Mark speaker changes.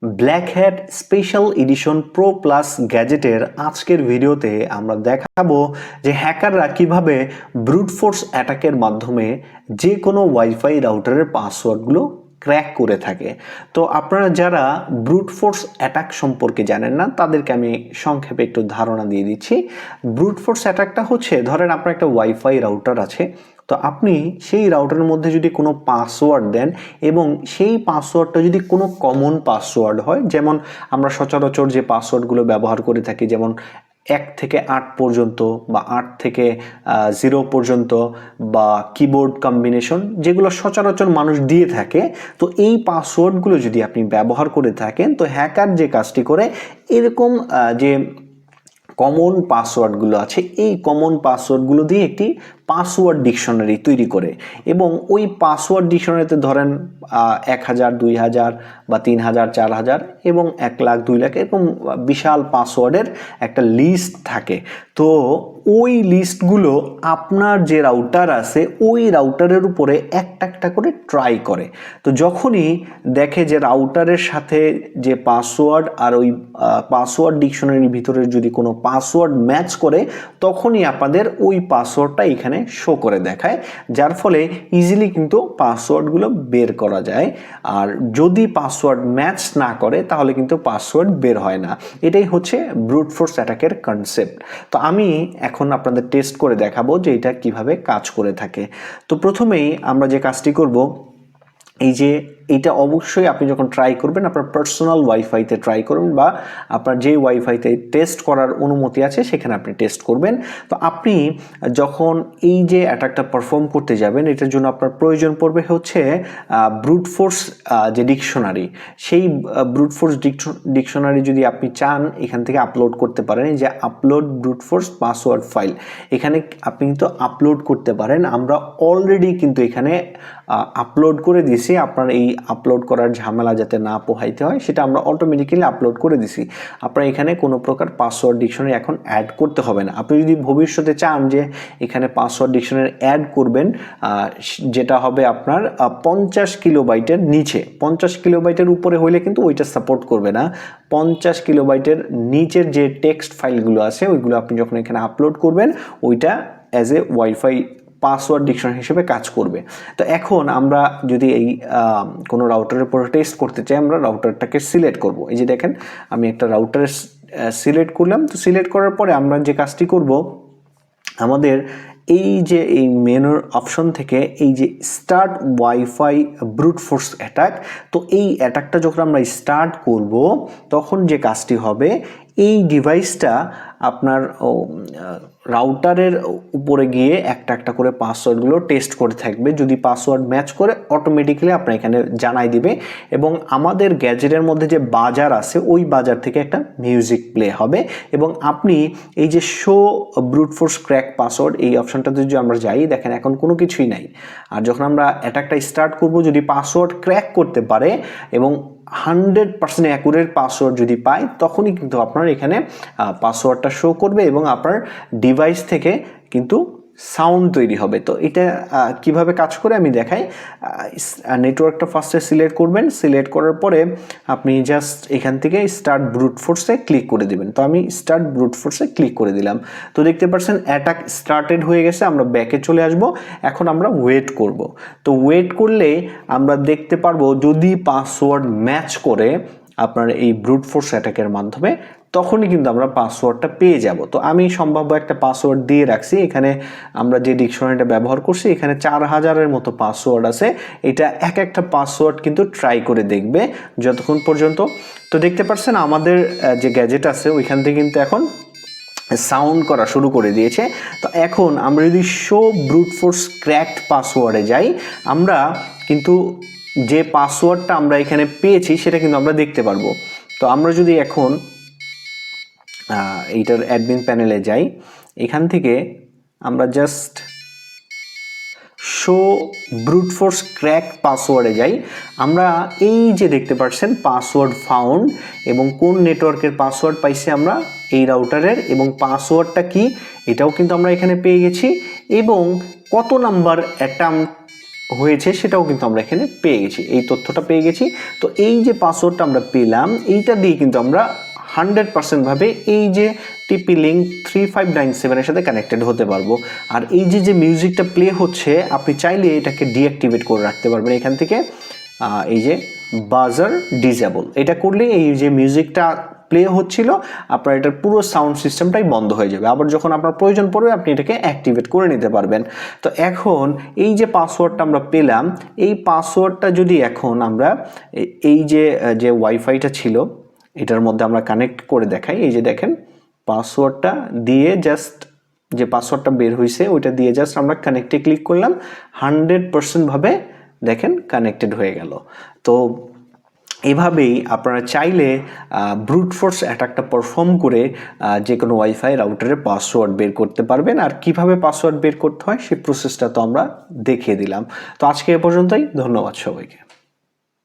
Speaker 1: Black hat special edition pro plus গ্যাজেটের আজকের ভিডিওতে আমরা দেখাবো যে হ্যাকাররা কিভাবে ব্রুট ফোর্স অ্যাটাকের মাধ্যমে যে কোনো ওয়াইফাই রাউটারের পাসওয়ার্ডগুলো ক্র্যাক করে থাকে। তো আপনারা যারা ব্রুট ফোর্স অ্যাটাক সম্পর্কে জানেন না তাদেরকে আমি সংক্ষেপে একটু ধারণা দিয়ে দিচ্ছি। ব্রুট ফোর্স অ্যাটাকটা হচ্ছে, ধরেন আপনার একটা ওয়াইফাই রাউটার আছে, তো আপনি সেই রাউটারের মধ্যে যদি কোনো পাসওয়ার্ড দেন এবং সেই পাসওয়ার্ডটা যদি কোনো কমন পাসওয়ার্ড হয়, যেমন আমরা সচরাচর যে পাসওয়ার্ডগুলো ব্যবহার করে থাকি, যেমন 1 থেকে 8 পর্যন্ত বা 8 থেকে 0 পর্যন্ত বা কিবোর্ড কম্বিনেশন, যেগুলো সচরাচর মানুষ দিয়ে থাকে, তো এই পাসওয়ার্ডগুলো যদি আপনি ব্যবহার করে থাকেন, তো হ্যাকার যে কাজটি করে, এরকম যে কমন পাসওয়ার্ডগুলো আছে এই কমন পাসওয়ার্ডগুলো দিয়ে একটি পাসওয়ার্ড ডিকশনারি তৈরি করে এবং ওই পাসওয়ার্ড ডিকশনারিতে ধরেন 1000, 2000 বা 3000, 4000 এবং 1 লাখ, 2 লাখ এরকম বিশাল পাসওয়ার্ডের একটা লিস্ট থাকে। তো ওই লিস্টগুলো আপনার যে রাউটার আছে ওই রাউটারের উপরে একটা একটা করে ট্রাই করে। তো যখনই দেখে যে রাউটারের সাথে যে পাসওয়ার্ড আর ওই পাসওয়ার্ড ডিকশনারির ভিতরে যদি কোনো পাসওয়ার্ড ম্যাচ করে, তখনই আপনাদের ওই পাসওয়ার্ডটা এখানে শো করে দেখায়, যার ফলে ইজিলি কিন্তু পাসওয়ার্ডগুলো বের করা যায়। আর যদি পাসওয়ার্ড ম্যাচ না করে তাহলে কিন্তু পাসওয়ার্ড বের হয় না। এটাই হচ্ছে ব্রুট ফোর্স অ্যাটাকের কনসেপ্ট। তো আমি এখন আপনাদের টেস্ট করে দেখাবো যে এটা কিভাবে কাজ করে থাকে। তো প্রথমেই আমরা যে কাজটি করব, এই যে এটা অবশ্যই আপনি যখন ট্রাই করবেন আপনার পার্সোনাল ওয়াইফাইতে ট্রাই করবেন বা আপনার যে ওয়াইফাইতে টেস্ট করার অনুমতি আছে সেখানে আপনি টেস্ট করবেন। তো আপনি যখন এই যে অ্যাটাকটা পারফর্ম করতে যাবেন, এটার জন্য আপনার প্রয়োজন পড়বে হচ্ছে ব্রুট ফোর্স যে ডিকশনারি, সেই ব্রুট ফোর্স ডিকশনারি যদি আপনি চান এখান থেকে আপলোড করতে পারেন। এই যে upload brute force password file, এখানে আপনি কিন্তু আপলোড করতে পারেন। আমরা অলরেডি কিন্তু এখানে আপলোড করে দিয়েছি। আপনার এই আপলোড করার ঝামেলা যাতে না পোহাইতে হয় সেটা আমরা অটোমেটিক্যালি আপলোড করে দিছি। আপনার এখানে কোনো প্রকার পাসওয়ার্ড ডিকশনারি এখন অ্যাড করতে হবে না। আপনি যদি ভবিষ্যতে চান যে এখানে পাসওয়ার্ড ডিকশনারি অ্যাড করবেন, যেটা হবে আপনার 50 কিলোবাইটের নিচে, 50 কিলোবাইটের উপরে হইলে কিন্তু ওইটা সাপোর্ট করবে না। 50 কিলোবাইটের নিচের যে টেক্সট ফাইলগুলো আছে ওইগুলো আপনি যখন এখানে আপলোড করবেন, ওইটা as a wifi password dictionary হিসেবে কাজ করবে। তো এখন আমরা যদি এই কোনো রাউটারের উপর টেস্ট করতে চাই, আমরা রাউটারটাকে সিলেক্ট করব। এই যে দেখেন আমি একটা রাউটার সিলেক্ট করলাম। তো সিলেক্ট করার পরে আমরা যে কাজটি করব, আমাদের এই যে এই মেনুর অপশন থেকে এই যে start WiFi brute force attack, তো এই অ্যাটাকটা যখন আমরা স্টার্ট করব তখন যে কাজটি হবে, এই ডিভাইসটা আপনার রাউটারের উপরে গিয়ে একটা একটা করে পাসওয়ার্ডগুলো টেস্ট করে থাকবে। যদি পাসওয়ার্ড ম্যাচ করে অটোমেটিক্যালি আপনার এখানে জানাই দিবে এবং আমাদের গ্যাজেটের মধ্যে যে বাজার আছে ওই বাজার থেকে একটা মিউজিক প্লে হবে এবং আপনি এই যে show brute force crack password, এই অপশনটাতে যদি আমরা যাই, দেখেন এখন কোনো কিছুই নাই। আর যখন আমরা অ্যাটাকটা স্টার্ট করব, যদি পাসওয়ার্ড ক্র্যাক করতে পারে এবং 100% অ্যাকুরেট পাসওয়ার্ড যদি পায়, তখনই কিন্তু আপনার এখানে পাসওয়ার্ডটা শো করবে এবং আপনার ডিভাইস থেকে কিন্তু সাউন্ড তৈরি হবে। তো এটা কিভাবে কাজ করে আমি দেখাই। নেটওয়ার্কটা ফার্স্টে সিলেক্ট করবেন। সিলেক্ট করার পরে আপনি জাস্ট এখান থেকে স্টার্ট ব্রুট ফোর্সে ক্লিক করে দেবেন। তো আমি স্টার্ট ব্রুট ফোর্সে ক্লিক করে দিলাম। তো দেখতে পাচ্ছেন অ্যাটাক স্টার্টেড হয়ে গেছে। আমরা ব্যাকে চলে আসব। এখন আমরা ওয়েট করব। তো ওয়েট করলে আমরা দেখতে পারবো যদি পাসওয়ার্ড ম্যাচ করে আপনার এই ব্রুট ফোর্স অ্যাটাকের মাধ্যমে, তখনই কিন্তু আমরা পাসওয়ার্ডটা পেয়ে যাব। তো আমি সম্ভাব্য একটা পাসওয়ার্ড দিয়ে রাখছি। এখানে আমরা যে ডিকশনারিটা ব্যবহার করছি এখানে 4000-এর মতো পাসওয়ার্ড আছে। এটা এক একটা পাসওয়ার্ড কিন্তু ট্রাই করে দেখবে যতক্ষণ পর্যন্ত। তো দেখতে পাচ্ছেন আমাদের যে গ্যাজেট আছে ওইখান থেকে কিন্তু এখন সাউন্ড করা শুরু করে দিয়েছে। তো এখন আমরা যদি শো ব্রুট ফোর্স ক্র্যাকড পাসওয়ার্ডে যাই, আমরা কিন্তু যে পাসওয়ার্ডটা আমরা এখানে পেয়েছি সেটা কিন্তু আমরা দেখতে পারবো। তো আমরা যদি এখন এইটার অ্যাডমিন প্যানেলে যাই, এখান থেকে আমরা just show brute force crack পাসওয়ার্ডে যাই, আমরা এই যে দেখতে পাচ্ছেন পাসওয়ার্ড ফাউন্ড এবং কোন নেটওয়ার্কের পাসওয়ার্ড পাইছি আমরা এই রাউটারের এবং পাসওয়ার্ডটা কি এটাও কিন্তু আমরা এখানে পেয়ে গেছি এবং কত নাম্বার অ্যাটেম্প হয়েছে সেটাও কিন্তু আমরা এখানে পেয়ে গেছি, এই তথ্যটা পেয়ে গেছি। তো এই যে পাসওয়ার্ডটা আমরা পেলাম, এইটা দিয়ে কিন্তু আমরা 100% ভাবে এই যে টিপি লিঙ্ক 3597 এর সাথে কানেক্টেড হতে পারবো। আর এই যে মিউজিকটা প্লে হচ্ছে, আপনি চাইলে এটাকে ডিঅ্যাক্টিভেট করে রাখতে পারবেন এখান থেকে। এই যে বাজার ডিসেবল, এটা করলে এই যে মিউজিকটা প্লে হচ্ছিল আপনার এটার পুরো সাউন্ড সিস্টেমটাই বন্ধ হয়ে যাবে। আবার যখন আপনার প্রয়োজন পড়বে আপনি এটাকে অ্যাক্টিভেট করে নিতে পারবেন। তো এখন এই যে পাসওয়ার্ডটা আমরা পেলাম, এই পাসওয়ার্ডটা যদি এখন আমরা এই যে ওয়াইফাইটা ছিল এটার মধ্যে আমরা কানেক্ট করে দেখাই, এই যে দেখেন পাসওয়ার্ডটা দিয়ে জাস্ট যে পাসওয়ার্ডটা বের হয়েছে ওইটা দিয়ে জাস্ট আমরা কানেক্টে ক্লিক করলাম, 100% ভাবে দেখেন কানেক্টেড হয়ে গেল। তো এভাবেই আপনারা চাইলে ব্রুট ফোর্স অ্যাটাকটা পারফর্ম করে যে কোনো ওয়াইফাই রাউটারের পাসওয়ার্ড বের করতে পারবেন। আর কিভাবে পাসওয়ার্ড বের করতে হয় সেই প্রসেসটা তো আমরা দেখিয়ে দিলাম। তো আজকে এ পর্যন্তই, ধন্যবাদ সবাইকে।